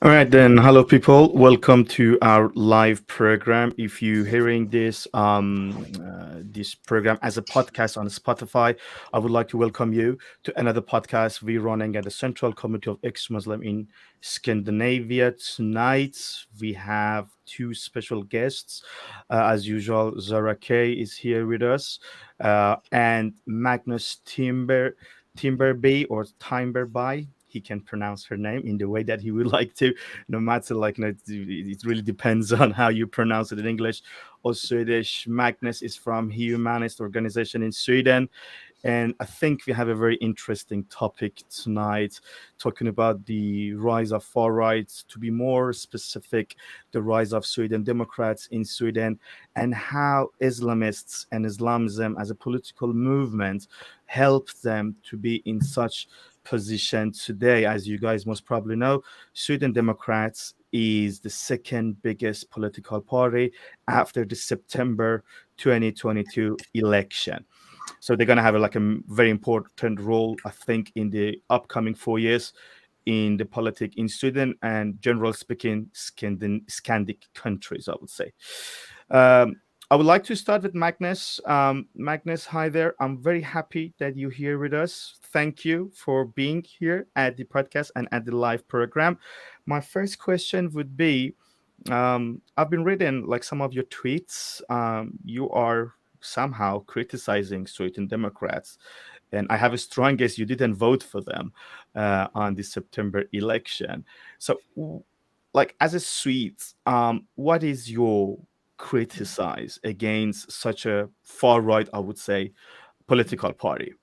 All right, then. Hello, people. Welcome to our live program. If you're hearing this program as a podcast on Spotify, I would like to welcome you to another podcast we're running at the Central Committe of Ex-Muslim in Scandinavia. Tonight, we have two special guests. As usual, Zara Kay is here with us, and Magnus Timmerby or Timberby. He can pronounce her name in the way that he would like to, no matter it really depends on how you pronounce it in English or Swedish. Magnus is from Humanist Organization in Sweden, and I think we have a very interesting topic tonight, talking about the rise of far right. To be more specific, the rise of Sweden Democrats in Sweden, and how Islamists and Islamism as a political movement helped them to be in such position today. As you guys most probably know, Sweden Democrats is the second biggest political party after the September 2022 election. So they're going to have a very important role, I think, in the upcoming 4 years in the politics in Sweden and, generally speaking, Scandic countries, I would say. I would like to start with Magnus. Magnus, hi there. I'm very happy that you're here with us. Thank you for being here at the podcast and at the live program. My first question would be, I've been reading some of your tweets. You are somehow criticizing Sweden Democrats, and I have a strong guess you didn't vote for them on the September election. So, as a Swede, what is your criticize against such a far right, I would say, political party?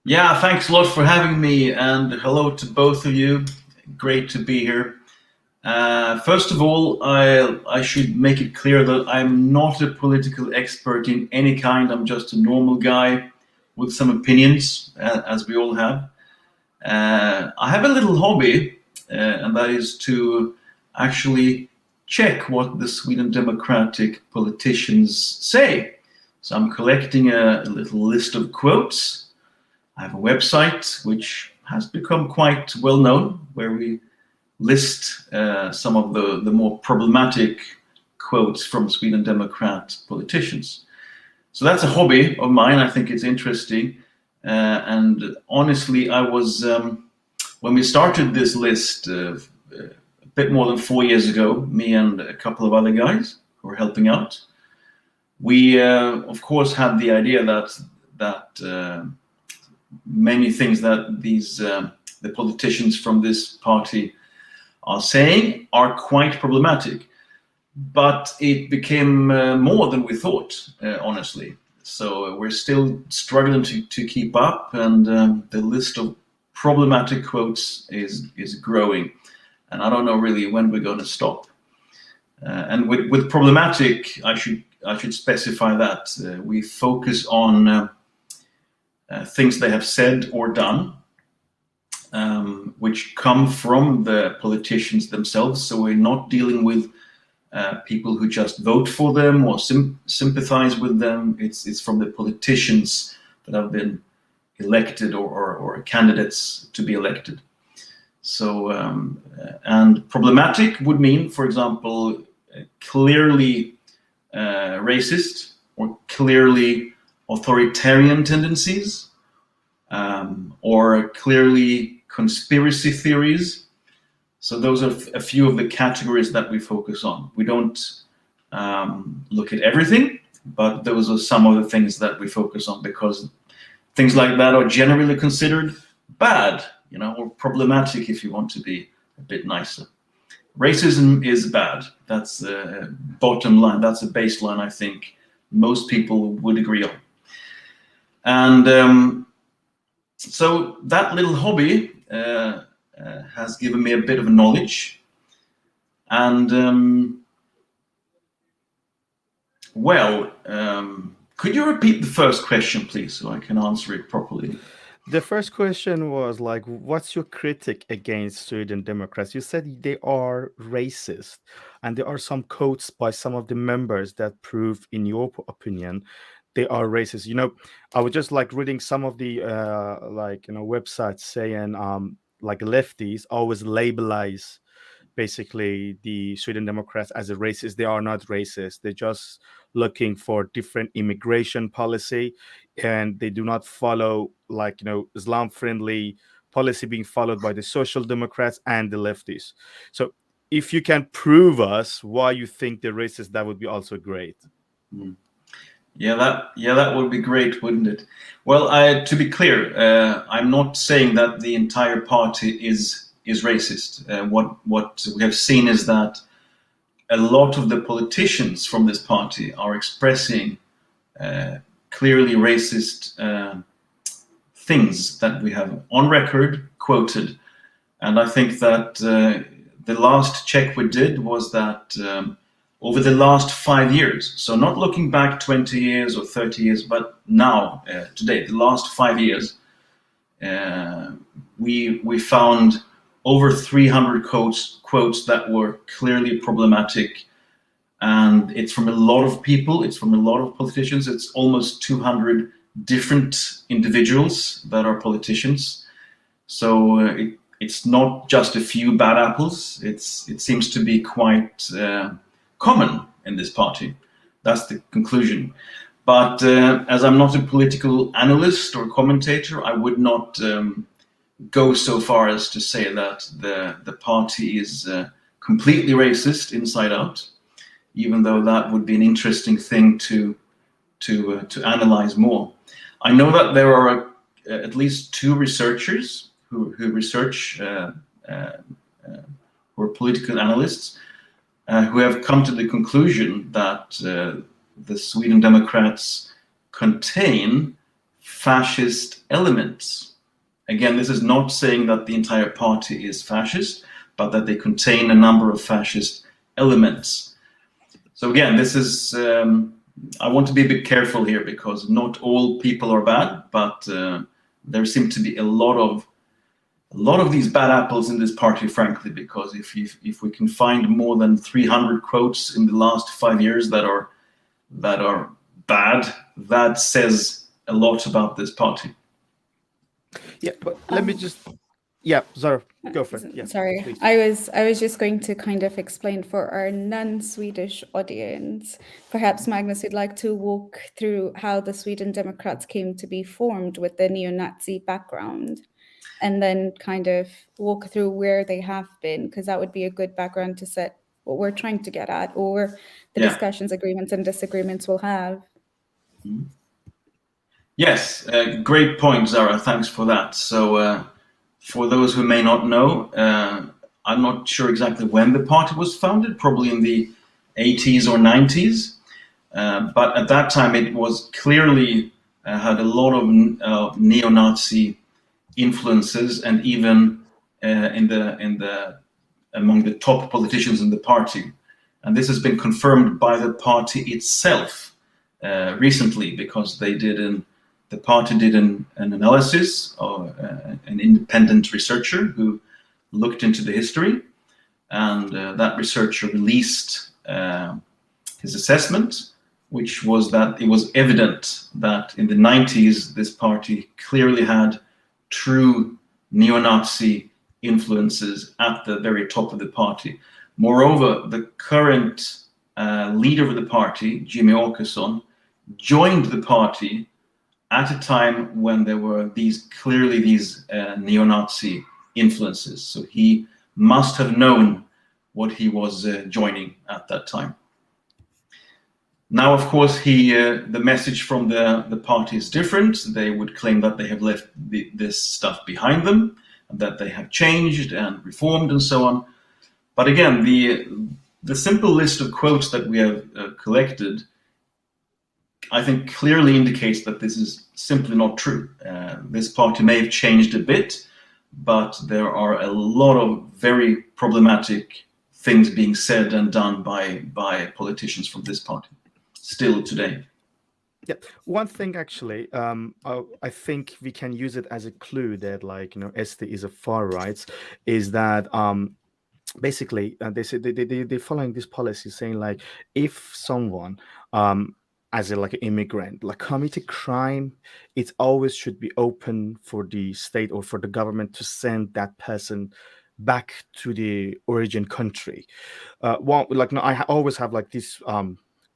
Yeah, thanks a lot for having me, and hello to both of you. Great to be here. First of all, I should make it clear that I'm not a political expert in any kind. I'm just a normal guy with some opinions, as we all have. I have a little hobby, and that is to actually check what the Sweden Democratic politicians say. So I'm collecting a little list of quotes. I have a website which has become quite well known, where we list some of the more problematic quotes from Sweden Democrat politicians. So that's a hobby of mine. I think it's interesting. And honestly, I was, when we started this list a bit more than 4 years ago, me and a couple of other guys who were helping out, we, of course, had the idea that that many things that the politicians from this party are saying are quite problematic. But it became more than we thought, honestly. So we're still struggling to keep up, and the list of problematic quotes is growing. And I don't know really when we're going to stop. And with problematic, I should specify that we focus on things they have said or done, which come from the politicians themselves. So we're not dealing with people who just vote for them or sympathize with them. It's from the politicians that have been elected or candidates to be elected. So, and problematic would mean, for example, clearly racist or clearly authoritarian tendencies, or clearly conspiracy theories. So those are a few of the categories that we focus on. We don't look at everything, but those are some of the things that we focus on, because things like that are generally considered bad, or problematic if you want to be a bit nicer. Racism is bad. That's the bottom line. That's a baseline I think most people would agree on. And so that little hobby has given me a bit of knowledge. And could you repeat the first question, please, so I can answer it properly? The first question was like, what's your critique against Sweden Democrats? You said they are racist, and there are some quotes by some of the members that prove, in your opinion, they are racist. I was just like reading some of the websites saying like lefties always labelize basically the Sweden Democrats as a racist. They are not racist. They're just looking for different immigration policy, and they do not follow Islam friendly policy being followed by the Social Democrats and the lefties. So if you can prove us why you think they're racist, that would be also great. Yeah, that would be great, wouldn't it? Well, to be clear, I'm not saying that the entire party is racist. What we have seen is that a lot of the politicians from this party are expressing clearly racist things that we have on record quoted. And I think that the last check we did was that over the last 5 years, so not looking back 20 years or 30 years, but now, today, the last 5 years, we found over 300 quotes that were clearly problematic. And it's from a lot of people, it's from a lot of politicians. It's almost 200 different individuals that are politicians. So it's not just a few bad apples. It seems to be quite common in this party. That's the conclusion. But as I'm not a political analyst or commentator, I would not go so far as to say that the party is completely racist inside out, even though that would be an interesting thing to analyze more. I know that there are at least 2 researchers who research, who are political analysts, who have come to the conclusion that the Sweden Democrats contain fascist elements. Again, this is not saying that the entire party is fascist, but that they contain a number of fascist elements. So again, this is, I want to be a bit careful here, because not all people are bad, but there seem to be a lot of these bad apples in this party, frankly, because if we can find more than 300 quotes in the last 5 years that are bad, that says a lot about this party. Yeah, but let me just... Yeah, Zara, go for it. Yeah, sorry, please. I was just going to kind of explain for our non-Swedish audience. Perhaps Magnus would like to walk through how the Sweden Democrats came to be formed with the neo-Nazi background, and then kind of walk through where they have been, because that would be a good background to set what we're trying to get at, or the discussions, agreements, and disagreements we'll have. Yes, great point, Zara. Thanks for that. So, for those who may not know, I'm not sure exactly when the party was founded, probably in the 80s or 90s. But at that time, it was clearly had a lot of neo-Nazi influences, and even in the among the top politicians in the party. And this has been confirmed by the party itself recently, because the party did an analysis of an independent researcher who looked into the history, and that researcher released his assessment, which was that it was evident that in the 90s this party clearly had true neo-Nazi influences at the very top of the party. Moreover, the current leader of the party, Jimmy Åkesson, joined the party at a time when there were these neo-Nazi influences. So he must have known what he was joining at that time. Now, of course, the message from the party is different. They would claim that they have left this stuff behind them, and that they have changed and reformed and so on. But again, the simple list of quotes that we have collected, I think, clearly indicates that this is simply not true. This party may have changed a bit, but there are a lot of very problematic things being said and done by politicians from this party still today. Yeah, one thing actually, I think we can use it as a clue that, like, SD is a far right, is that basically they say they're following this policy, saying like, if someone as a like an immigrant like commit a crime, it always should be open for the state or for the government to send that person back to the origin country. Well, like, no, I always have like this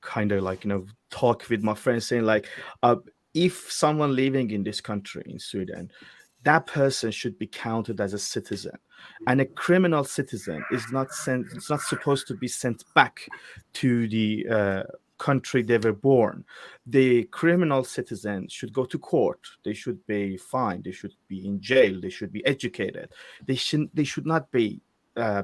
kind of like talk with my friends, saying like, if someone living in this country, in Sweden, that person should be counted as a citizen, and a criminal citizen is not sent, it's not supposed to be sent back to the country they were born. The criminal citizen should go to court, they should be fined, they should be in jail, they should be educated, they should not be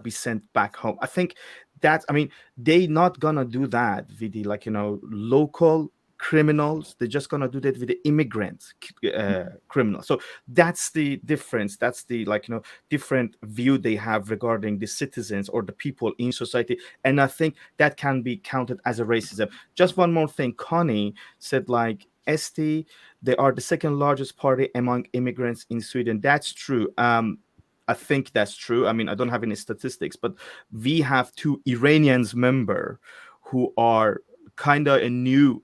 sent back home. I think that, I mean, they not gonna do that with the like local criminals, they're just gonna do that with the immigrant criminals. So that's the difference, that's the like different view they have regarding the citizens or the people in society, and I think that can be counted as a racism. Just one more thing, Connie said like, ST, they are the second largest party among immigrants in Sweden. That's true. I think that's true. I mean, I don't have any statistics, but we have two Iranians member who are kind of a new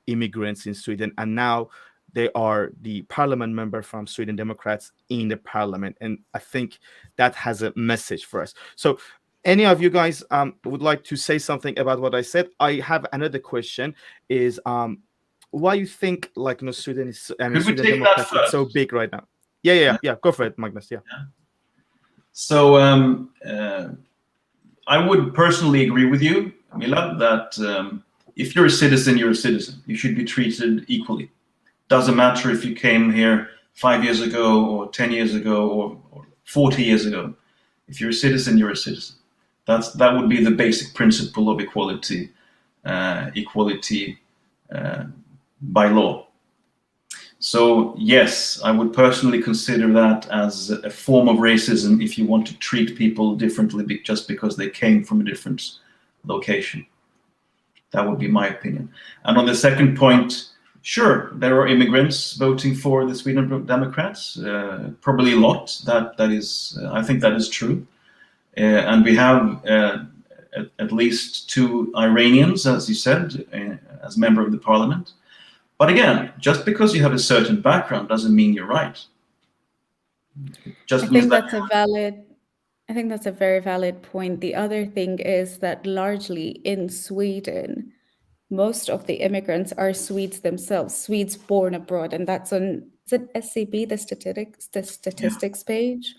immigrants in Sweden, and now they are the parliament member from Sweden Democrats in the parliament, and I think that has a message for us. So, any of you guys would like to say something about what I said? I have another question: is why you think like Sweden is, I mean, Could we Sweden take that Democrats is so first? big right now? Yeah. Go for it, Magnus. Yeah. So I would personally agree with you, Milad, that if you're a citizen, you're a citizen. You should be treated equally. Doesn't matter if you came here 5 years ago or 10 years ago or 40 years ago. If you're a citizen, you're a citizen. That would be the basic principle of equality, by law. So yes, I would personally consider that as a form of racism if you want to treat people differently just because they came from a different location. That would be my opinion. And on the second point, sure, there are immigrants voting for the Sweden Democrats, probably a lot. That is, I think that is true. And we have at least two Iranians, as you said, as member of the parliament. But again, just because you have a certain background doesn't mean you're right. Just I means think that I think that's a very valid point. The other thing is that largely in Sweden, most of the immigrants are Swedes themselves, Swedes born abroad, and that's on, is it SCB, the statistics page,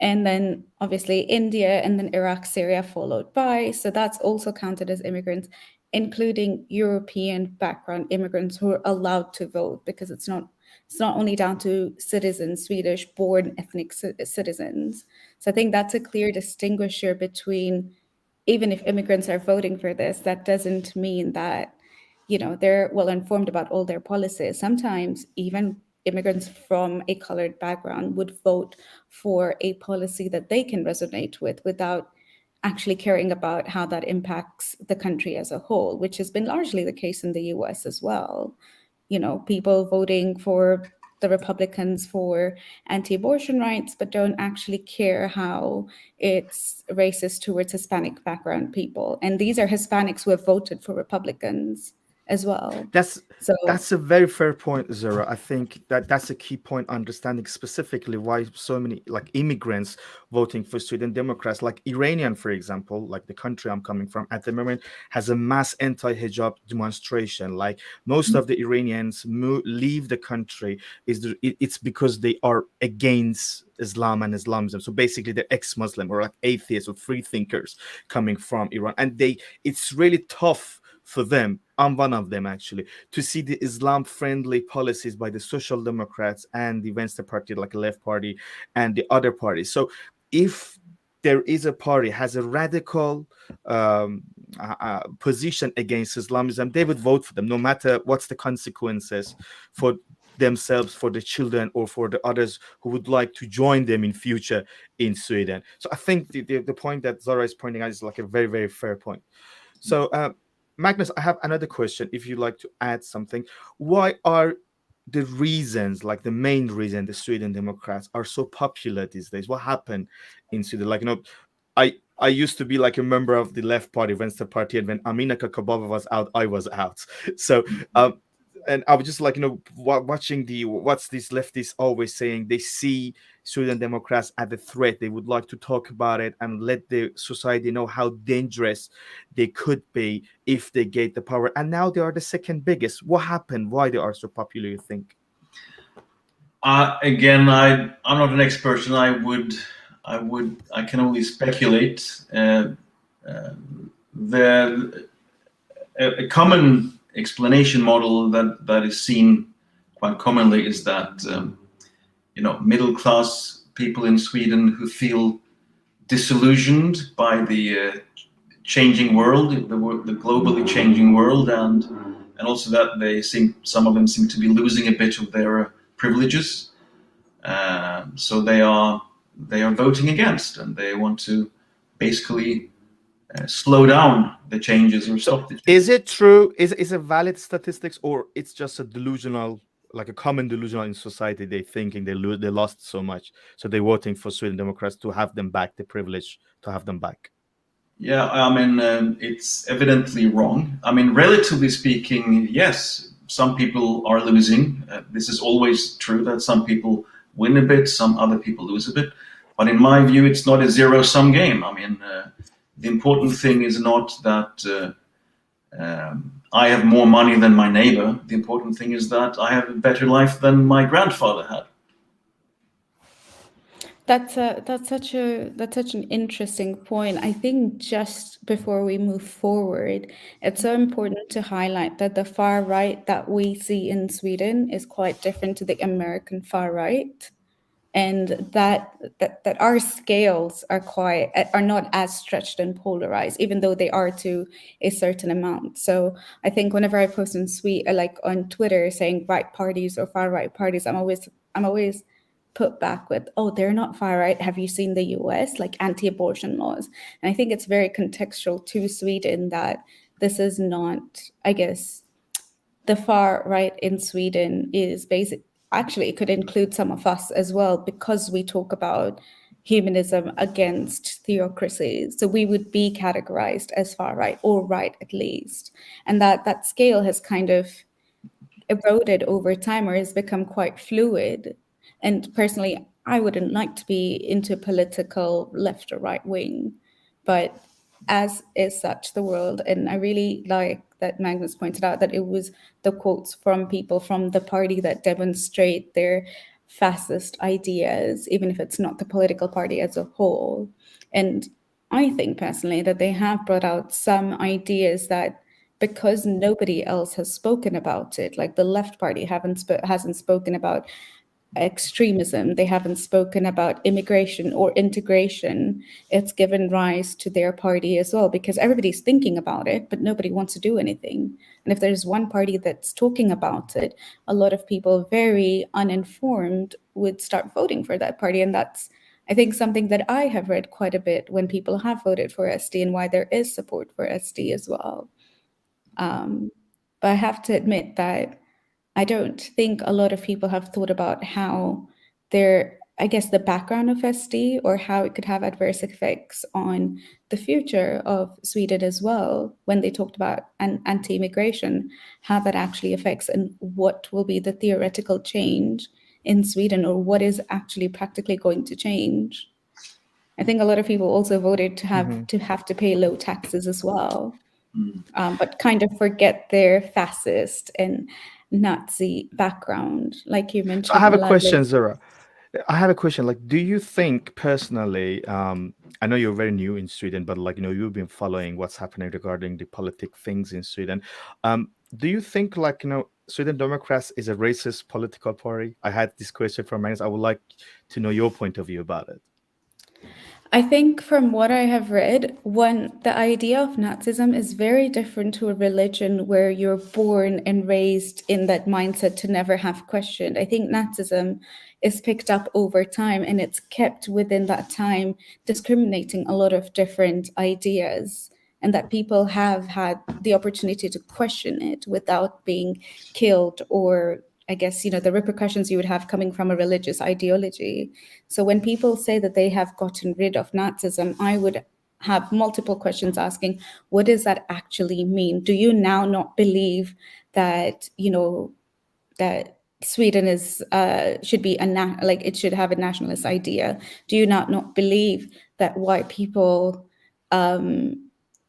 and then obviously India, and then Iraq, Syria followed by. So that's also counted as immigrants, including European background immigrants who are allowed to vote, because it's not It's not only down to citizens, Swedish-born ethnic citizens. So I think that's a clear distinguisher between, even if immigrants are voting for this, that doesn't mean that, they're well informed about all their policies. Sometimes even immigrants from a colored background would vote for a policy that they can resonate with without actually caring about how that impacts the country as a whole, which has been largely the case in the US as well. People voting for the Republicans for anti-abortion rights, but don't actually care how it's racist towards Hispanic background people. And these are Hispanics who have voted for Republicans as well. That's So that's a very fair point, Zara. I think that's a key point, understanding specifically why so many like immigrants voting for Sweden Democrats, like Iranian, for example, like the country I'm coming from at the moment, has a mass anti-hijab demonstration. Like most of the Iranians leave the country it's because they are against Islam and Islamism. So basically, they're ex-Muslim or like atheists or free thinkers coming from Iran, and it's really tough for them. I'm one of them actually, to see the Islam-friendly policies by the Social Democrats and the Venstre Party, like the Left Party, and the other parties. So if there is a party has a radical position against Islamism, they would vote for them, no matter what's the consequences for themselves, for the children, or for the others who would like to join them in future in Sweden. So I think the point that Zara is pointing out is like a very, very fair point. So Magnus, I have another question. If you'd like to add something, why are the reasons, like the main reason, the Sweden Democrats are so popular these days? What happened in Sweden? Like, I used to be like a member of the Left Party, Venstre Party, and when Amina Kakabava was out, I was out. So, and I was just like, watching what's these leftists always saying. They see Sweden Democrats as a threat. They would like to talk about it and let the society know how dangerous they could be if they get the power. And now they are the second biggest. What happened? Why they are so popular, you think? Again, I'm not an expert, and I can only speculate. A common explanation model that is seen quite commonly is that middle class people in Sweden who feel disillusioned by the changing world, the globally changing world, and also that some of them seem to be losing a bit of their privileges. So they are voting against, and they want to basically slow down the changes or stop the changes. Is it true? Is it valid statistics, or it's just a delusional, like a common delusional in society? They thinking they lost so much, so they're voting for Sweden Democrats to have them back, the privilege to have them back. Yeah, I mean, it's evidently wrong. I mean, relatively speaking, yes, some people are losing. This is always true that some people win a bit, some other people lose a bit. But in my view, it's not a zero-sum game. I mean, the important thing is not that I have more money than my neighbor. The important thing is that I have a better life than my grandfather had. That's such an interesting point. I think just before we move forward, it's so important to highlight that the far right that we see in Sweden is quite different to the American far right, and that our scales are not as stretched and polarized, even though they are to a certain amount. So I think whenever I post on Twitter saying right parties or far right parties, I'm always put back with, oh, they're not far right. Have you seen the US, like anti-abortion laws? And I think it's very contextual to Sweden that this is not, I guess, the far right in Sweden is basic. Actually, it could include some of us as well, because we talk about humanism against theocracy. So we would be categorized as far right, or right at least. And that scale has kind of eroded over time, or has become quite fluid. And personally, I wouldn't like to be into political left or right wing, but as is such the world. And I really like that Magnus pointed out that it was the quotes from people from the party that demonstrate their fascist ideas, even if it's not the political party as a whole. And I think personally that they have brought out some ideas that because nobody else has spoken about it. Like the left party hasn't spoken about extremism, they haven't spoken about immigration or integration. It's given rise to their party as well, because everybody's thinking about it, but nobody wants to do anything. And if there's one party that's talking about it, a lot of people very uninformed would start voting for that party. And that's, I think, something that I have read quite a bit when people have voted for SD, and why there is support for SD as well. But I have to admit that I don't think a lot of people have thought about how I guess, the background of SD, or how it could have adverse effects on the future of Sweden as well, when they talked about anti-immigration, how that actually affects, and what will be the theoretical change in Sweden, or what is actually practically going to change. I think a lot of people also voted to have to pay low taxes as well, but kind of forget their fascist and Nazi background, like you mentioned. I have a Milad. question, Zara. I have a question. Like, do you think personally? I know you're very new in Sweden, but like you've been following what's happening regarding the politic things in Sweden. Do you think like Sweden Democrats is a racist political party? I had this question from Magnus. I would like to know your point of view about it. I think from what I have read, the idea of Nazism is very different to a religion where you're born and raised in that mindset to never have questioned. I think Nazism is picked up over time, and it's kept within that time, discriminating a lot of different ideas, and that people have had the opportunity to question it without being killed, or I guess, the repercussions you would have coming from a religious ideology. So when people say that they have gotten rid of Nazism, I would have multiple questions asking, what does that actually mean? Do you now not believe that, that Sweden is should be it should have a nationalist idea? Do you not believe that white people,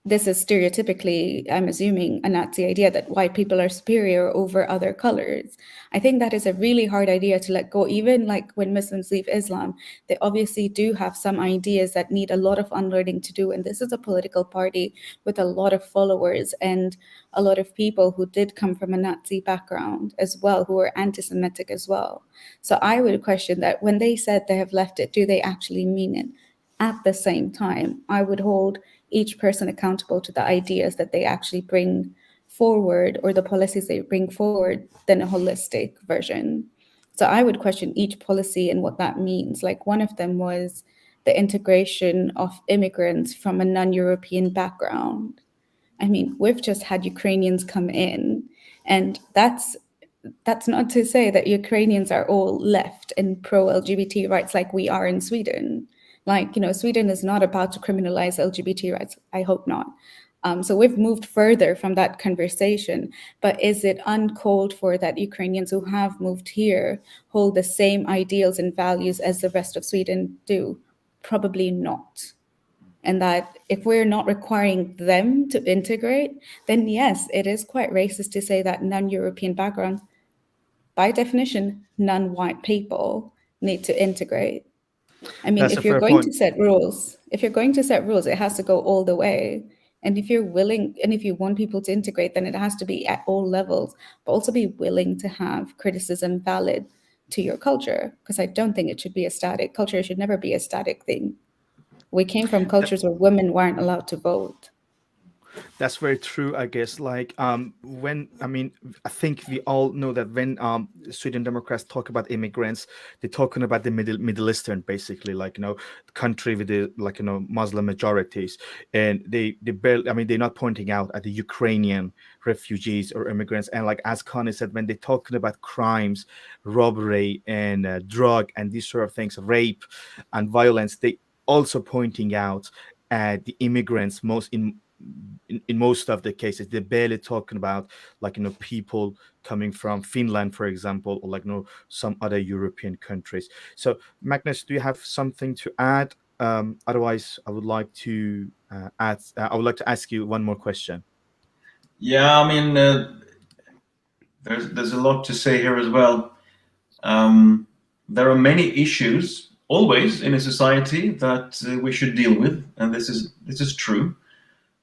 this is stereotypically, I'm assuming, a Nazi idea that white people are superior over other colors? I think that is a really hard idea to let go. Even like when Muslims leave Islam, they obviously do have some ideas that need a lot of unlearning to do. And this is a political party with a lot of followers and a lot of people who did come from a Nazi background as well, who are anti-Semitic as well. So I would question that when they said they have left it, do they actually mean it? At the same time, I would hold each person accountable to the ideas that they actually bring forward, or the policies they bring forward, than a holistic version. So I would question each policy and what that means. Like one of them was the integration of immigrants from a non-European background. I mean, we've just had Ukrainians come in, and that's not to say that Ukrainians are all left and pro-LGBT rights like we are in Sweden. Like, Sweden is not about to criminalize LGBT rights. I hope not. So we've moved further from that conversation. But is it uncalled for that Ukrainians who have moved here hold the same ideals and values as the rest of Sweden do? Probably not. And that if we're not requiring them to integrate, then yes, it is quite racist to say that non-European background, by definition, non-white people need to integrate. I mean, That's a if you're fair going point. to set rules, it has to go all the way. And if you're willing, and if you want people to integrate, then it has to be at all levels, but also be willing to have criticism valid to your culture. Because I don't think it should be a static culture. It should never be a static thing. We came from cultures where women weren't allowed to vote. That's very true, I guess. Like I think we all know that when Sweden Democrats talk about immigrants, they're talking about the Middle Eastern, basically, like country with the Muslim majorities, and they barely, they're not pointing out at the Ukrainian refugees or immigrants. And like as Connie said, when they're talking about crimes, robbery, and drug and these sort of things, rape and violence, they also pointing out at the immigrants in most of the cases. They're barely talking about people coming from Finland, for example, or some other European countries. So Magnus, do you have something to add? Otherwise I would like to ask you one more question. Yeah, there's a lot to say here as well. There are many issues always in a society that we should deal with, and this is true.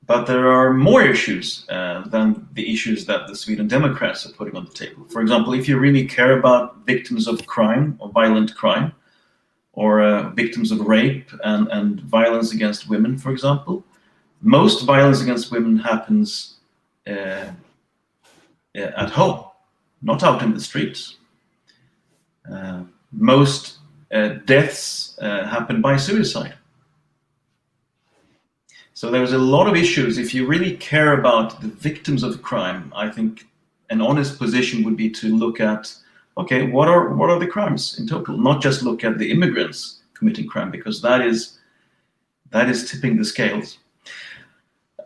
But there are more issues than the issues that the Sweden Democrats are putting on the table. For example, if you really care about victims of crime or violent crime, or victims of rape and violence against women, for example, most violence against women happens at home, not out in the streets. Most deaths happen by suicide. So there's a lot of issues. If you really care about the victims of crime, I think an honest position would be to look at, okay, what are the crimes in total? Not just look at the immigrants committing crime, because that is tipping the scales.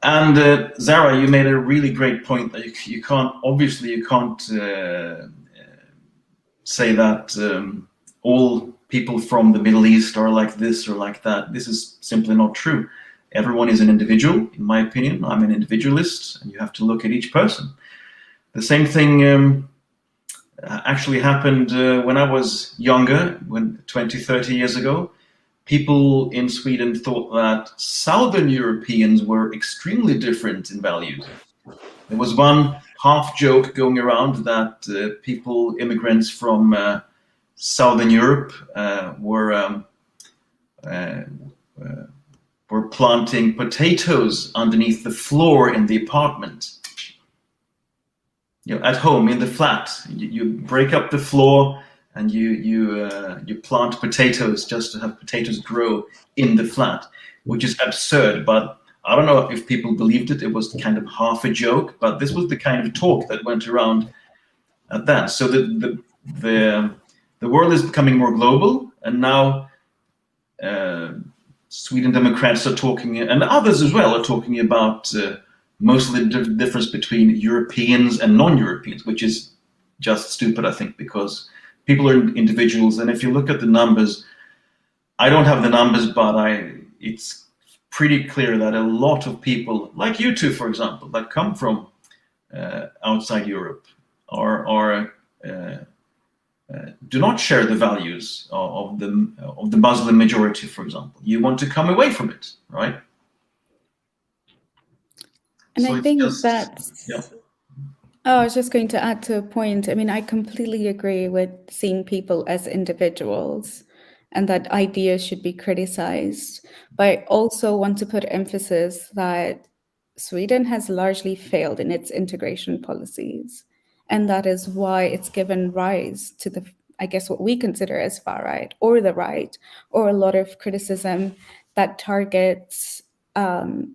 And Zara, you made a really great point that you can't say that all people from the Middle East are like this or like that. This is simply not true. Everyone is an individual, in my opinion. I'm an individualist, and you have to look at each person. The same thing actually happened when I was younger, 20, 30 years ago. People in Sweden thought that Southern Europeans were extremely different in values. There was one half joke going around that immigrants from Southern Europe were planting potatoes underneath the floor in the apartment. At home in the flat, you break up the floor and you plant potatoes just to have potatoes grow in the flat, which is absurd. But I don't know if people believed it. It was kind of half a joke, but this was the kind of talk that went around at that. So the world is becoming more global, and now Sweden Democrats are talking, and others as well, are talking about mostly the difference between Europeans and non-Europeans, which is just stupid, I think, because people are individuals. And if you look at the numbers, I don't have the numbers, but it's pretty clear that a lot of people, like you two, for example, that come from outside Europe do not share the values of the Muslim majority, for example. You want to come away from it, right? And So I think that's yeah. Oh, I was just going to add to a point. I mean, I completely agree with seeing people as individuals and that ideas should be criticized. But I also want to put emphasis that Sweden has largely failed in its integration policies. And that is why it's given rise to I guess, what we consider as far right or the right, or a lot of criticism that targets brown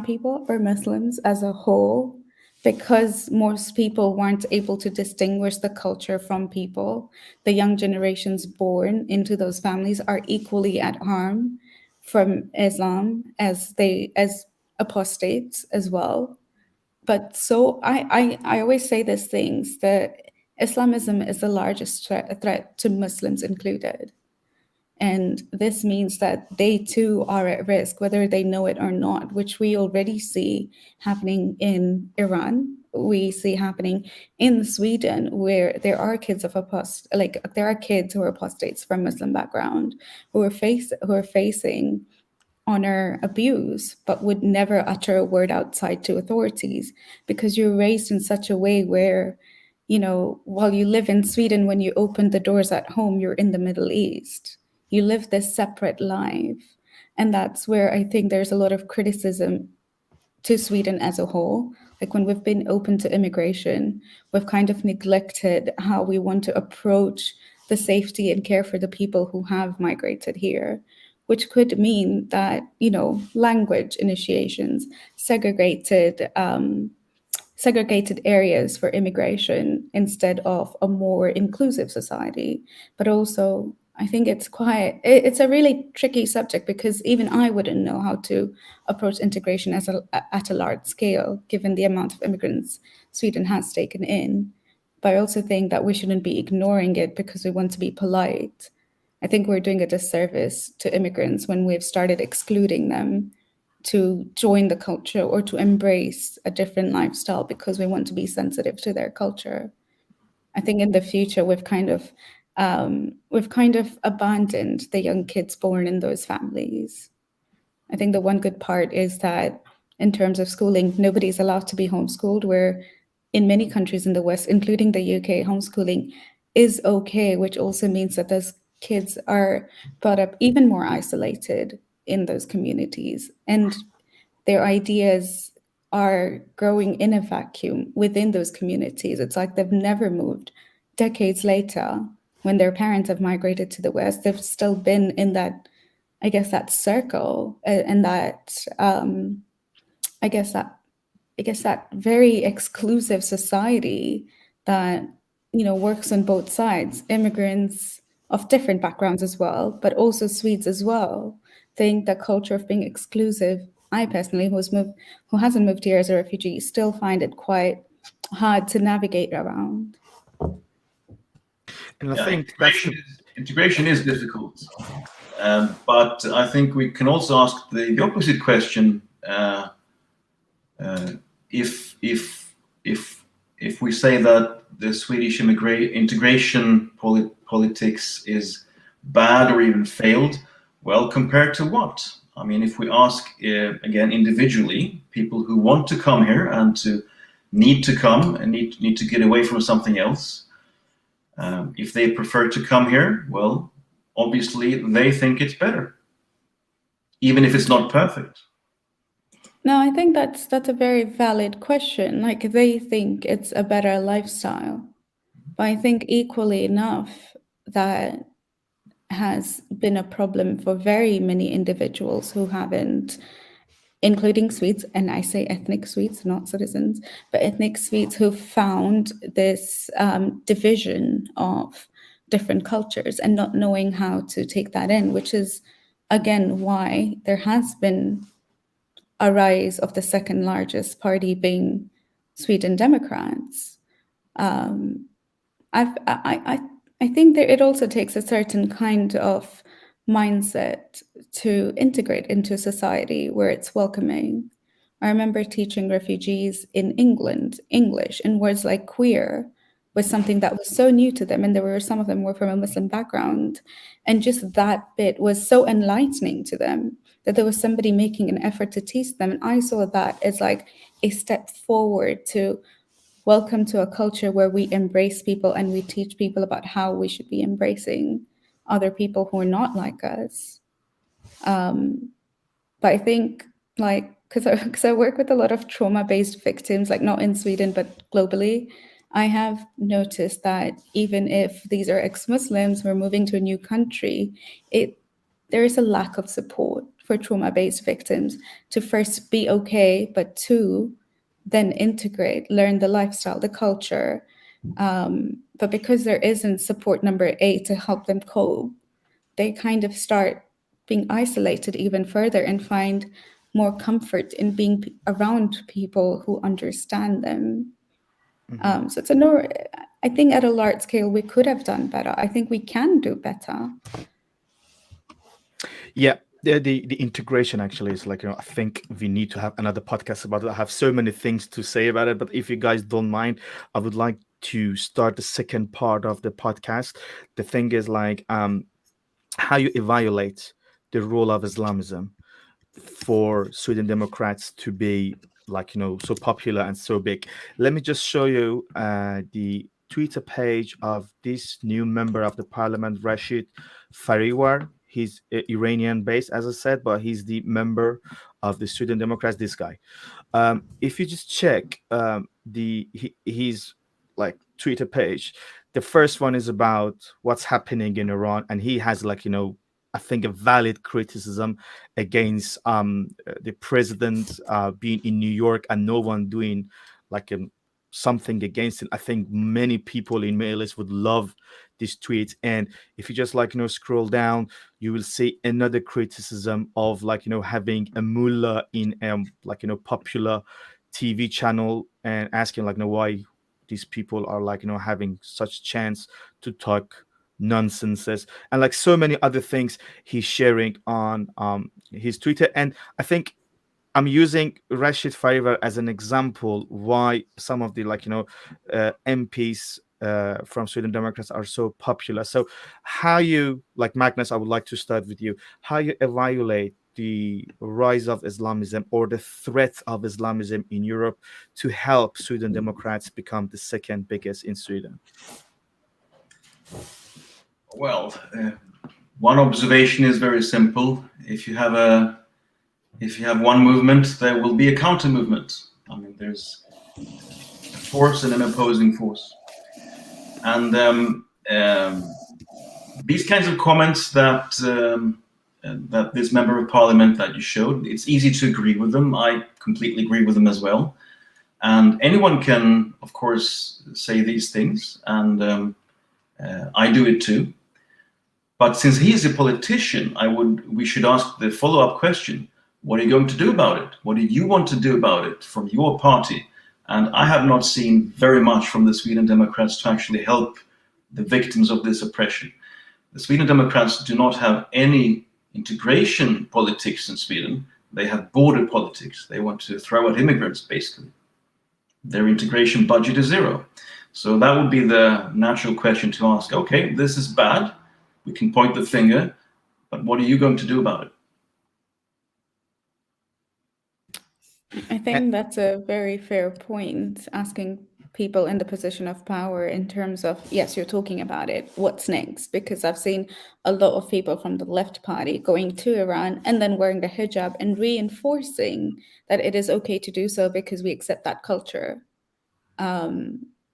people or Muslims as a whole, because most people weren't able to distinguish the culture from people. The young generations born into those families are equally at harm from Islam as apostates as well. But so I always say these things, that Islamism is the largest threat to Muslims included. And this means that they too are at risk, whether they know it or not, which we already see happening in Iran. We see happening in Sweden, where there are kids there are kids who are apostates from Muslim background who are facing honor abuse, but would never utter a word outside to authorities, because you're raised in such a way where, while you live in Sweden, when you open the doors at home, you're in the Middle East. You live this separate life. And that's where I think there's a lot of criticism to Sweden as a whole. Like, when we've been open to immigration, we've kind of neglected how we want to approach the safety and care for the people who have migrated here, which could mean that, language initiations, segregated areas for immigration instead of a more inclusive society. But also, I think it's a really tricky subject, because even I wouldn't know how to approach integration at a large scale, given the amount of immigrants Sweden has taken in. But I also think that we shouldn't be ignoring it because we want to be polite. I think we're doing a disservice to immigrants when we've started excluding them to join the culture or to embrace a different lifestyle because we want to be sensitive to their culture. I think in the future we've kind of abandoned the young kids born in those families. I think the one good part is that in terms of schooling. Nobody's allowed to be homeschooled, where in many countries in the West, including the UK, homeschooling is okay, which also means that those kids are brought up even more isolated in those communities. And their ideas are growing in a vacuum within those communities. It's like they've never moved. Decades later, when their parents have migrated to the West, they've still been in that, I guess, that circle and that, I guess that very exclusive society that, you know, works on both sides. Immigrants of different backgrounds as well, but also Swedes as well, think the culture of being exclusive. I personally, who hasn't moved here as a refugee, still find it quite hard to navigate around. And I Yeah, think that's the integration is difficult, but I think we can also ask the opposite question: if we say that the Swedish integration politics is bad or even failed, well, compared to what? I mean, if we ask again individually, people who want to come here and to need to come and need to get away from something else, if they prefer to come here, well, obviously they think it's better, even if it's not perfect. No, I think that's a very valid question. Like, they think it's a better lifestyle. But I think equally enough that has been a problem for very many individuals who haven't, including Swedes, and I say ethnic Swedes, not citizens, but ethnic Swedes who found this division of different cultures and not knowing how to take that in, which is, again, why there has been a rise of the second largest party being Sweden Democrats. I think that it also takes a certain kind of mindset to integrate into society where it's welcoming. I remember teaching refugees in England English, and words like queer was something that was so new to them, and some of them were from a Muslim background, and just that bit was so enlightening to them that there was somebody making an effort to teach them, and I saw that as like a step forward to welcome to a culture where we embrace people and we teach people about how we should be embracing other people who are not like us. But I think, like, because I work with a lot of trauma-based victims, like not in Sweden, but globally, I have noticed that even if these are ex-Muslims who are moving to a new country, there is a lack of support for trauma-based victims to first be okay, but two, then integrate, learn the lifestyle, the culture. But because there isn't support number 8 to help them cope, they kind of start being isolated even further and find more comfort in being around people who understand them. So it's I think at a large scale, we could have done better. I think we can do better. Yeah, the integration actually is like, I think we need to have another podcast about it. I have so many things to say about it, but if you guys don't mind, I would like to start the second part of the podcast. The thing is like how you evaluate the role of Islamism for Sweden Democrats to be like, so popular and so big. Let me just show you the Twitter page of this new member of the parliament, Rashid Fariwar. He's Iranian based, as I said, but he's the member of the Sweden Democrats. This guy. If you just check his like Twitter page, the first one is about what's happening in Iran, and he has like, I think a valid criticism against the president being in New York and no one doing like something against it. I think many people in my list would love this tweet. And if you just like, scroll down, you will see another criticism of like, having a mullah in like, popular TV channel and asking like, why these people are like, having such chance to talk nonsenses and like so many other things he's sharing on his Twitter. And I think I'm using Rashid Farivar as an example why some of the like MPs from Sweden Democrats are so popular. So how you like, Magnus, I would like to start with you. How you evaluate the rise of Islamism or the threat of Islamism in Europe to help Sweden Democrats become the second biggest in Sweden? Well, one observation is very simple. If you have one movement, there will be a counter movement. I mean, there's a force and an opposing force, and these kinds of comments that this member of parliament that you showed, it's easy to agree with them. I completely agree with them as well, and anyone can, of course, say these things, and I do it too. But since he is a politician, we should ask the follow-up question: what are you going to do about it? What do you want to do about it from your party? And I have not seen very much from the Sweden Democrats to actually help the victims of this oppression. The Sweden Democrats do not have any integration politics in Sweden. They have border politics. They want to throw out immigrants, basically. Their integration budget is zero. So that would be the natural question to ask. Okay, this is bad. We can point the finger, but what are you going to do about it? I think that's a very fair point, asking people in the position of power in terms of, yes, you're talking about it, what's next? Because I've seen a lot of people from the left party going to Iran and then wearing the hijab and reinforcing that it is okay to do so because we accept that culture.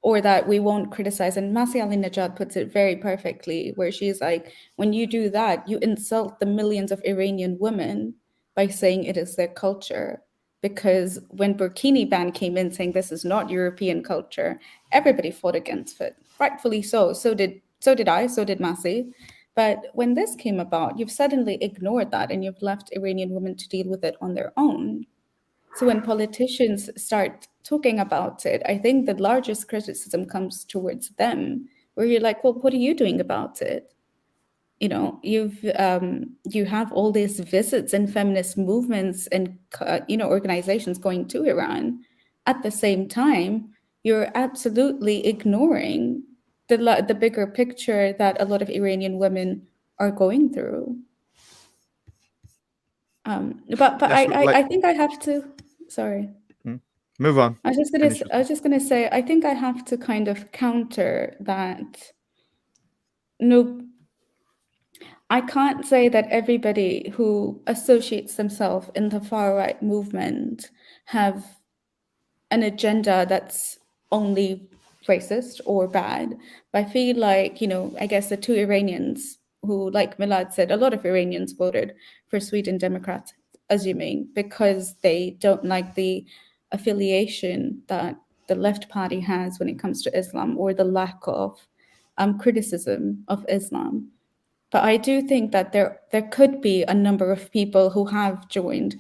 Or that we won't criticize. And Masih Ali-Najad puts it very perfectly, where she's like, when you do that, you insult the millions of Iranian women by saying it is their culture. Because when Burkini ban came in saying this is not European culture, everybody fought against it, rightfully so. So did I, so did Masih. But when this came about, you've suddenly ignored that and you've left Iranian women to deal with it on their own. So when politicians start talking about it, I think the largest criticism comes towards them, where you're like, well, what are you doing about it? You know, you have all these visits and feminist movements and organizations going to Iran. At the same time, you're absolutely ignoring the bigger picture that a lot of Iranian women are going through. But I think I have to. Sorry. Move on. I was just gonna say, I think I have to kind of counter that. No, I can't say that everybody who associates themselves in the far right movement have an agenda that's only racist or bad. But I feel like, I guess the two Iranians who, like Milad said, a lot of Iranians voted for Sweden Democrats, assuming because they don't like the affiliation that the left party has when it comes to Islam, or the lack of criticism of Islam. But I do think that there could be a number of people who have joined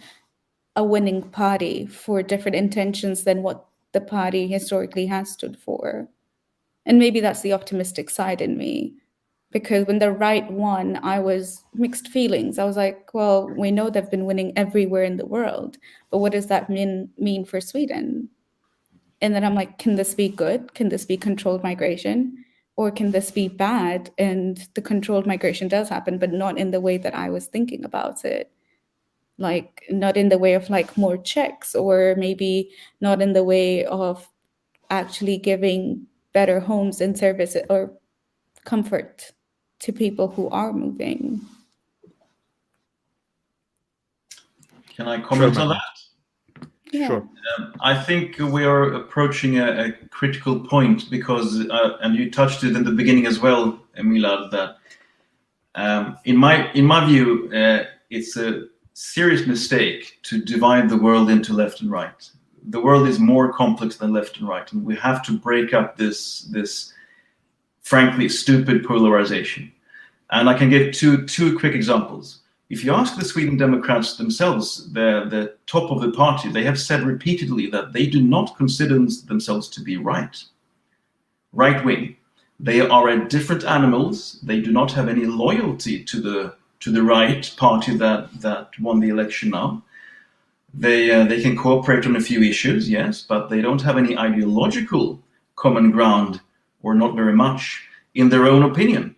a winning party for different intentions than what the party historically has stood for. And maybe that's the optimistic side in me. Because when the right won, I was mixed feelings. I was like, well, we know they've been winning everywhere in the world, but what does that mean for Sweden? And then I'm like, can this be good? Can this be controlled migration? Or can this be bad? And the controlled migration does happen, but not in the way that I was thinking about it. Like, not in the way of like more checks, or maybe not in the way of actually giving better homes and services or comfort to people who are moving. Can I comment on that? Yeah. Sure. I think we are approaching a critical point because, and you touched it in the beginning as well, Milad, that in my view, it's a serious mistake to divide the world into left and right. The world is more complex than left and right, and we have to break up this frankly stupid polarization. And I can give two quick examples. If you ask the Sweden Democrats themselves, the top of the party, they have said repeatedly that they do not consider themselves to be right-wing. They are different animals. They do not have any loyalty to the right party that won the election now. They can cooperate on a few issues, yes, but they don't have any ideological common ground, or not very much, in their own opinion.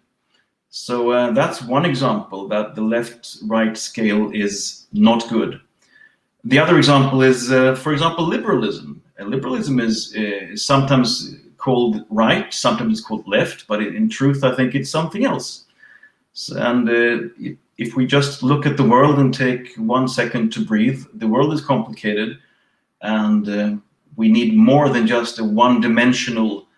So that's one example that the left-right scale is not good. The other example is, for example, liberalism. Liberalism is sometimes called right, sometimes it's called left, but in truth, I think it's something else. And if we just look at the world and take 1 second to breathe, the world is complicated, and we need more than just a one-dimensional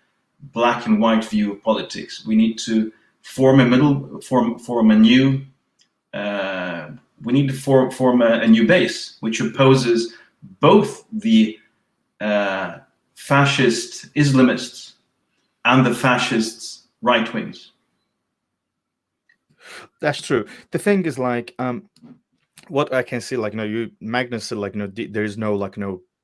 black and white view of politics. We need to form a new we need to form a new base which opposes both the fascist Islamists and the fascist right wings. That's true. The thing is, like, what I can see, like, Magnus said, like, there is no, like,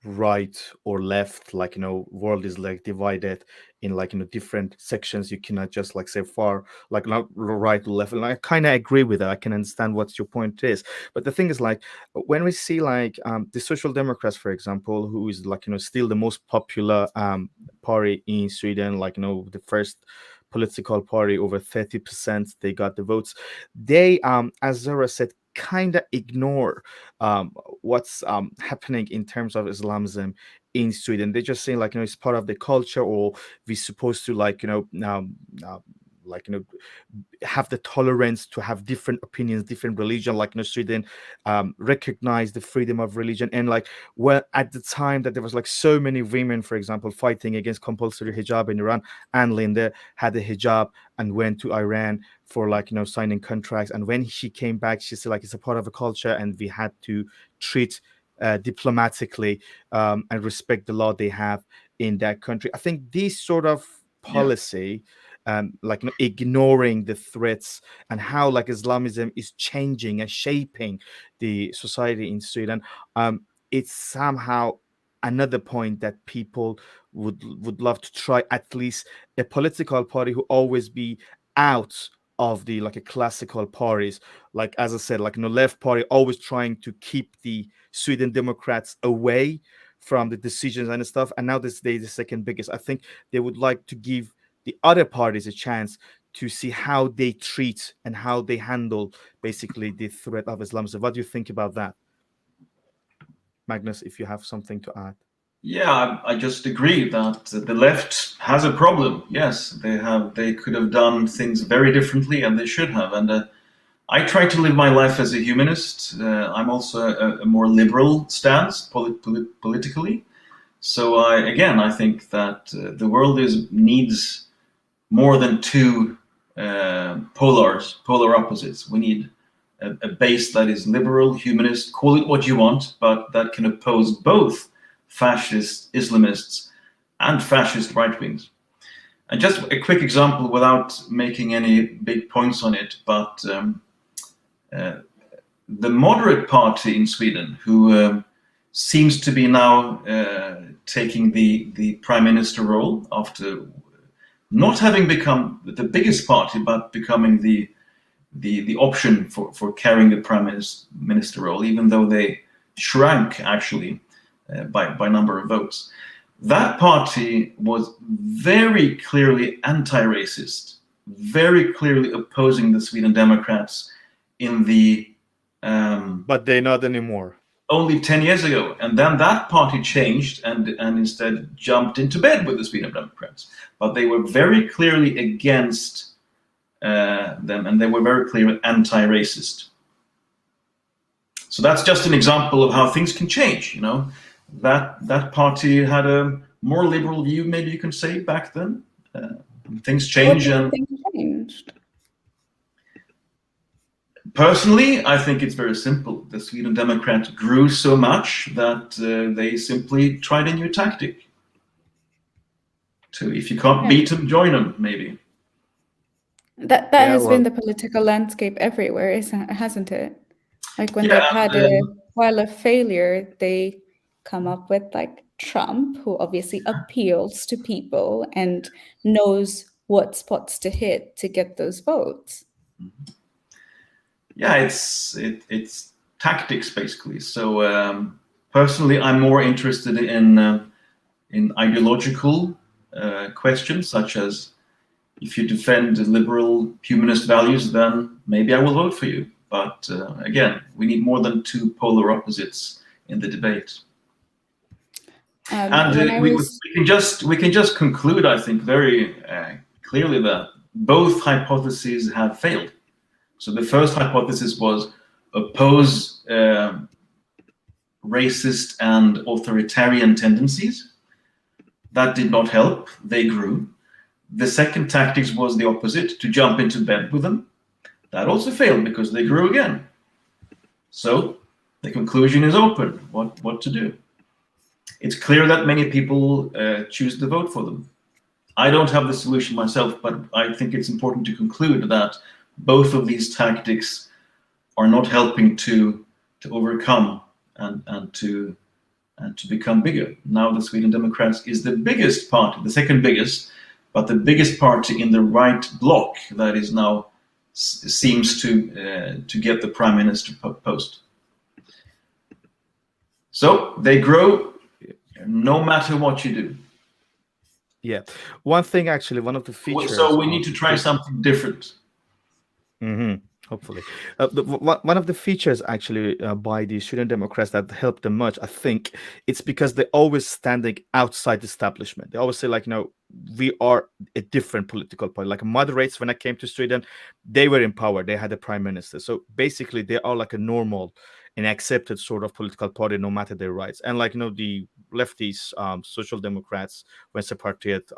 right or left, like, world is like divided in, like, different sections. You cannot just, like, say far, like, not right or left. And I kind of agree with that. I can understand what your point is. But the thing is, like, when we see, like, the Social Democrats, for example, who is, like, still the most popular party in Sweden, like, the first political party, over 30% they got the votes. They, as Zara said, kind of ignore what's happening in terms of Islamism in Sweden. They're just saying, like, it's part of the culture, or we're supposed to, like, like, have the tolerance to have different opinions, different religion. Like, Sweden recognize the freedom of religion. And, like, well, at the time that there was, like, so many women, for example, fighting against compulsory hijab in Iran, and Linda had a hijab and went to Iran for, like, signing contracts. And when she came back, she said, like, it's a part of a culture and we had to treat diplomatically and respect the law they have in that country. I think this sort of policy, like, ignoring the threats and how, like, Islamism is changing and shaping the society in Sweden, it's somehow another point that people would love to try, at least a political party who always be out of the, like, a classical parties. Like, as I said, like, left party always trying to keep the Sweden Democrats away from the decisions and stuff. And now this day, the second biggest. I think they would like to give the other parties a chance to see how they treat and how they handle basically the threat of Islamism. What do you think about that, Magnus, if you have something to add? Yeah, I just agree that the left has a problem. Yes, they could have done things very differently, and they should have. And I try to live my life as a humanist. I'm also a more liberal stance politically. So I think that the world needs more than two polar opposites. We need a base that is liberal, humanist, call it what you want, but that can oppose both fascist Islamists and fascist right wings. And just a quick example, without making any big points on it, but the moderate party in Sweden, who seems to be now taking the prime minister role after not having become the biggest party, but becoming the option for carrying the prime minister role, even though they shrank actually by number of votes. That party was very clearly anti-racist, very clearly opposing the Sweden Democrats in the but they're not anymore. Only 10 years ago. And then that party changed and instead jumped into bed with the Sweden Democrats. But they were very clearly against them, and they were very clearly anti-racist. So that's just an example of how things can change. That party had a more liberal view, maybe you can say, back then. Things change. What do you think changed? Personally, I think it's very simple. The Sweden Democrats grew so much that they simply tried a new tactic. So if you can't beat them, join them, maybe. That has been the political landscape everywhere, hasn't it? Like when they've had a while of failure, they come up with, like, Trump, who obviously appeals to people and knows what spots to hit to get those votes. Mm-hmm. Yeah, it's tactics basically. So personally, I'm more interested in ideological questions, such as If you defend liberal humanist values, then maybe I will vote for you. But again, we need more than two polar opposites in the debate. And we can just conclude, I think, very clearly that both hypotheses have failed. So the first hypothesis was oppose racist and authoritarian tendencies. That did not help. They grew. The second tactics was the opposite, to jump into bed with them. That also failed because they grew again. So the conclusion is open. What to do? It's clear that many people choose to vote for them. I don't have the solution myself, but I think it's important to conclude that both of these tactics are not helping to overcome and to become bigger. Now the Sweden Democrats is the biggest party, the second biggest, but the biggest party in the right bloc that is now seems to get the prime minister post. So they grow no matter what you do. Yeah. One thing, actually, one of the features. So we need to try something different. Mm-hmm. Hopefully. One of the features, actually, by the Sweden Democrats that helped them much, I think, it's because they're always standing outside the establishment. They always say, like, we are a different political party. Like moderates, when I came to Sweden, they were in power. They had a prime minister. So basically, they are like a normal and accepted sort of political party, no matter their rights. And like, the lefties, Social Democrats, Vänsterpartiet,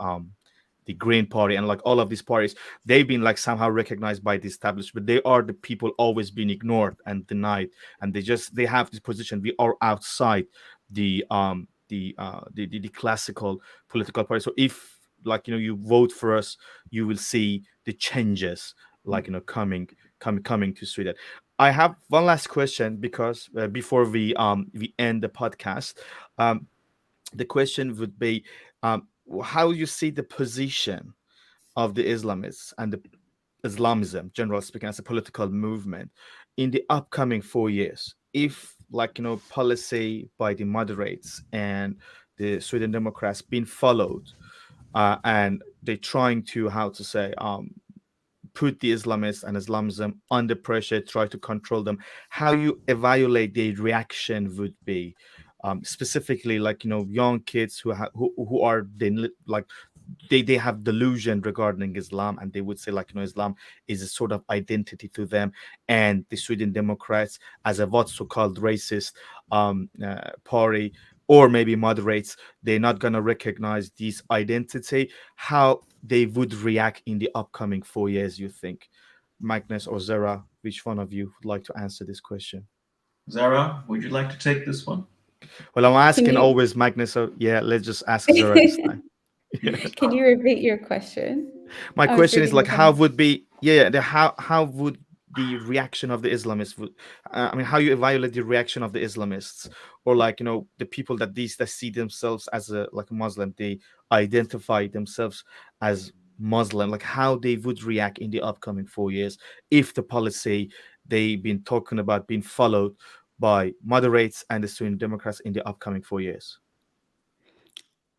the Green Party, and like all of these parties, they've been like somehow recognized by the establishment. They are the people always being ignored and denied, and they have this position. We are outside the classical political party. So if, like, you vote for us, you will see the changes, like, coming to Sweden. I have one last question, because before we end the podcast, the question would be, how you see the position of the Islamists and the Islamism, generally speaking, as a political movement in the upcoming 4 years. If, like, policy by the moderates and the Sweden Democrats being followed, and they're trying to, how to say, put the Islamists and Islamism under pressure, try to control them, how you evaluate the reaction would be, specifically, like, young kids who are like, they have delusion regarding Islam, and they would say, like, Islam is a sort of identity to them, and the Sweden Democrats, as a what's so-called racist party, or maybe moderates, they're not going to recognize this identity. How they would react in the upcoming 4 years, you think? Magnus or Zara, which one of you would like to answer this question? Zara, would you like to take this one? Well, I'm asking always Magnus, so yeah, let's just ask Zara this time. Can you repeat your question? My question is, like, how would be how would the reaction of the Islamists how you evaluate the reaction of the Islamists, or, like, the people that see themselves as a Muslim, they identify themselves as Muslim, like, how they would react in the upcoming 4 years if the policy they've been talking about being followed by moderates and the Sweden Democrats in the upcoming 4 years?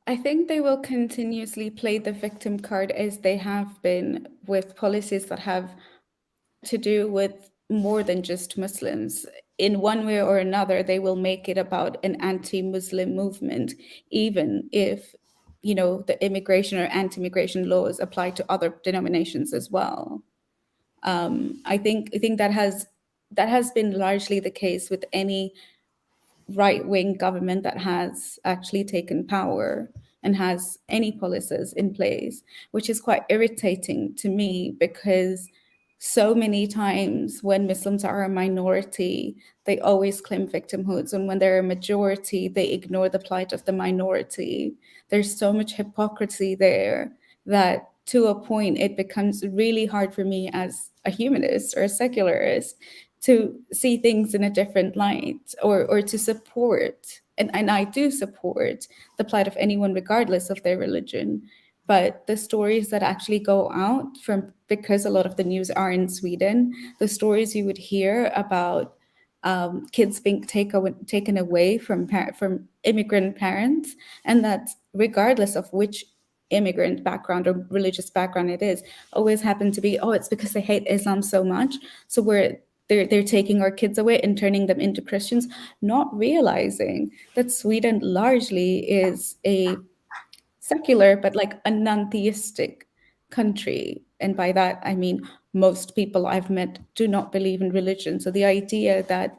I think they will continuously play the victim card, as they have been with policies that have to do with more than just Muslims. In one way or another, they will make it about an anti-Muslim movement, even if, the immigration or anti-immigration laws apply to other denominations as well. I think that has been largely the case with any right-wing government that has actually taken power and has any policies in place, which is quite irritating to me, because so many times when Muslims are a minority, they always claim victimhoods, and when they're a majority, they ignore the plight of the minority. There's so much hypocrisy there that, to a point, it becomes really hard for me as a humanist or a secularist to see things in a different light, or to support, and I do support the plight of anyone regardless of their religion. But the stories that actually go out from, because a lot of the news are in Sweden, the stories you would hear about kids being taken away from immigrant parents, and that regardless of which immigrant background or religious background it is, always happen to be, oh, it's because they hate Islam so much, so they're taking our kids away and turning them into Christians, not realizing that Sweden largely is a secular but like a non-theistic country. And by that I mean most people I've met do not believe in religion. So the idea that,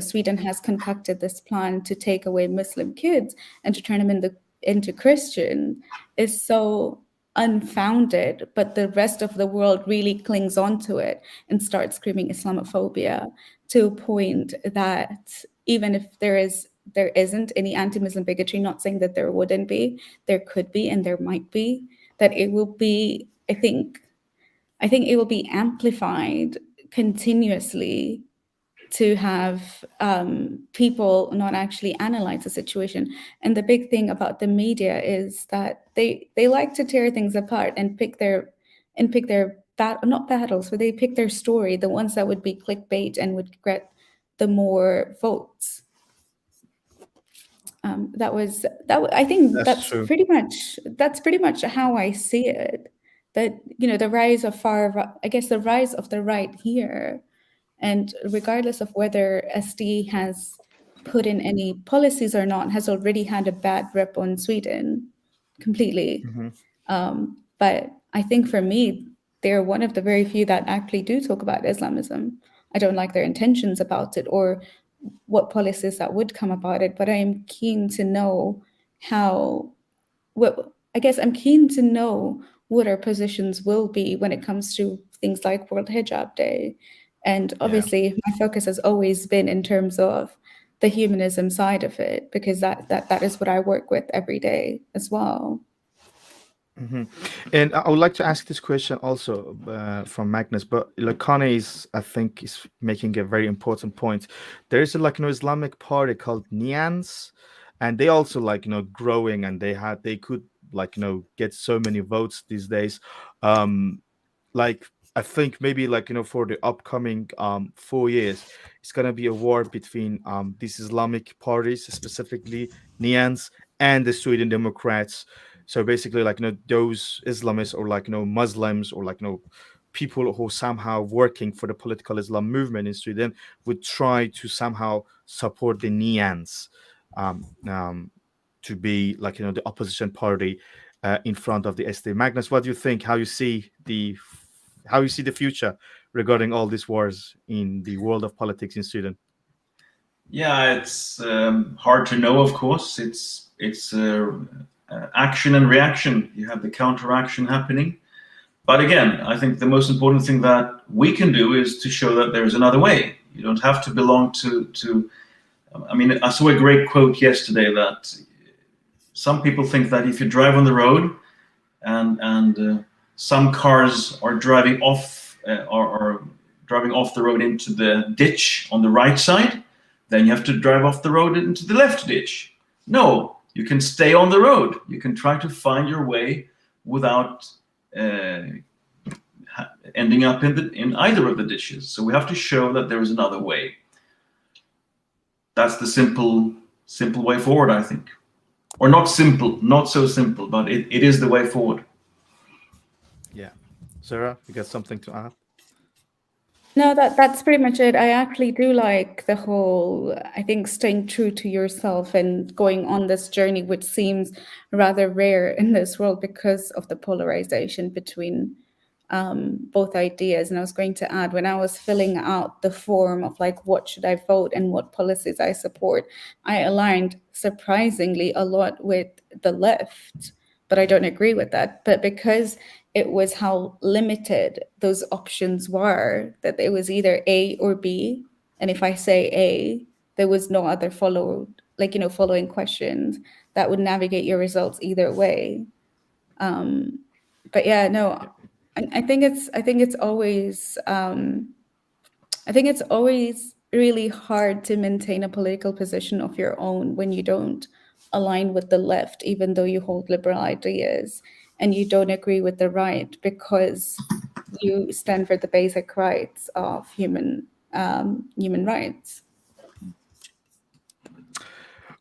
Sweden has concocted this plan to take away Muslim kids and to turn them into Christian is so unfounded, but the rest of the world really clings onto it and starts screaming Islamophobia to a point that even if there isn't any anti-Muslim bigotry, not saying that there wouldn't be, there could be and there might be, that it will be, I think it will be amplified continuously to have people not actually analyze the situation. And the big thing about the media is that they like to tear things apart and pick their not battles, but they pick their story, the ones that would be clickbait and would get the more votes. I think That's true. that's pretty much how I see it. That the rise of the rise of the right here, and regardless of whether SD has put in any policies or not, has already had a bad rep on Sweden completely. Hmm. But I think for me, they're one of the very few that actually do talk about Islamism. I don't like their intentions about it or what policies that would come about it, but I am keen to know I'm keen to know what our positions will be when it comes to things like World Hijab Day. And Yeah. obviously my focus has always been in terms of the humanism side of it, because that is what I work with every day as well. Hmm. And I would like to ask this question also from Magnus, but Connie I think, is making a very important point. There is Islamic party called Nians, and they also growing, and they could get so many votes these days. Um, like I think maybe for the upcoming 4 years, it's gonna be a war between these Islamic parties, specifically Nians and the Sweden Democrats. So basically, those Islamists, or Muslims, or people who somehow working for the political Islam movement in Sweden would try to somehow support the Nians, um, um, to be the opposition party in front of the SD. Magnus, what do you think? How you see the future regarding all these wars in the world of politics in Sweden? Yeah, it's hard to know. Of course, it's action and reaction. You have the counteraction happening. But again, I think the most important thing that we can do is to show that there's another way. You don't have to belong to. I mean, I saw a great quote yesterday that some people think that if you drive on the road and some cars are driving off or driving off the road into the ditch on the right side, then you have to drive off the road into the left ditch. No, you can stay on the road. You can try to find your way without ending up in either of the ditches. So we have to show that there is another way. That's the simple way forward, I think. Or not simple, not so simple, but it is the way forward. Yeah. Zara, you got something to add? No, that's pretty much it. I actually do like the whole, I think, staying true to yourself and going on this journey, which seems rather rare in this world because of the polarization between both ideas. And I was going to add, when I was filling out the form of what should I vote and what policies I support, I aligned surprisingly a lot with the left, but I don't agree with that. But because it was how limited those options were, that it was either A or B. And if I say A, there was no other following questions that would navigate your results either way. But yeah, no, I think it's always really hard to maintain a political position of your own when you don't align with the left, even though you hold liberal ideas, and you don't agree with the right because you stand for the basic rights of human rights.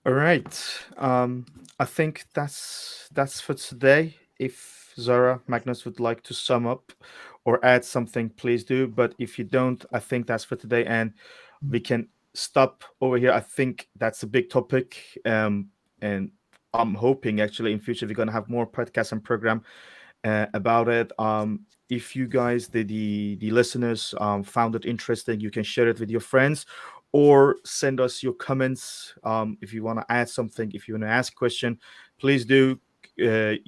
All right. I think that's for today. if Zara, Magnus would like to sum up or add something, please do. But if you don't, I think that's for today, and we can stop over here. I think that's a big topic, and I'm hoping actually in future we're gonna have more podcasts and program about it. If you guys, the listeners, found it interesting, you can share it with your friends, or send us your comments. If you want to add something, if you want to ask a question, please do. I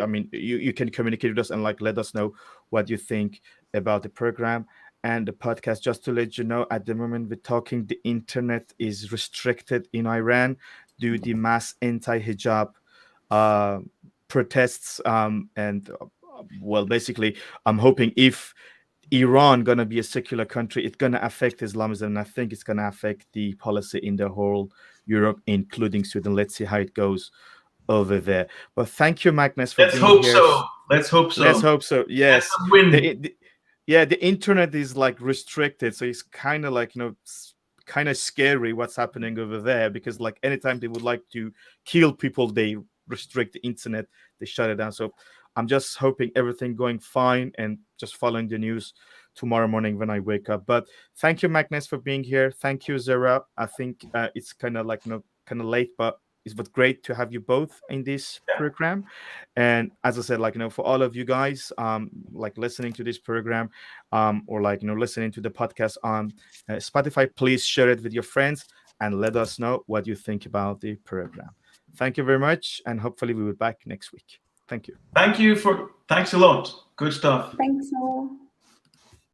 mean, you can communicate with us and like let us know what you think about the program and the podcast. Just to let you know, at the moment we're talking, the internet is restricted in Iran due to the mass anti-hijab uh, protests, and well, basically I'm hoping if Iran gonna be a secular country, it's gonna affect Islamism, and I think it's gonna affect the policy in the whole Europe, including Sweden. Let's see how it goes over there. But thank you, Magnus, for Let's being hope here. so. Let's hope Let's so. hope so. Get Yes. some win. Yeah, the internet is like restricted, so it's kind of like, kind of scary what's happening over there, because like anytime they would like to kill people, they restrict the internet, they shut it down. So I'm just hoping everything going fine and just following the news tomorrow morning when I wake up. But thank you, Magnus, for being here. Thank you, Zara. I think it's kind of like, kind of late, but it was great to have you both in this program. And as I said, like, for all of you guys, like listening to this program, or like, listening to the podcast on Spotify, please share it with your friends and let us know what you think about the program. Thank you very much, and hopefully we will be back next week. Thank you. Thanks a lot. Good stuff. Thanks all.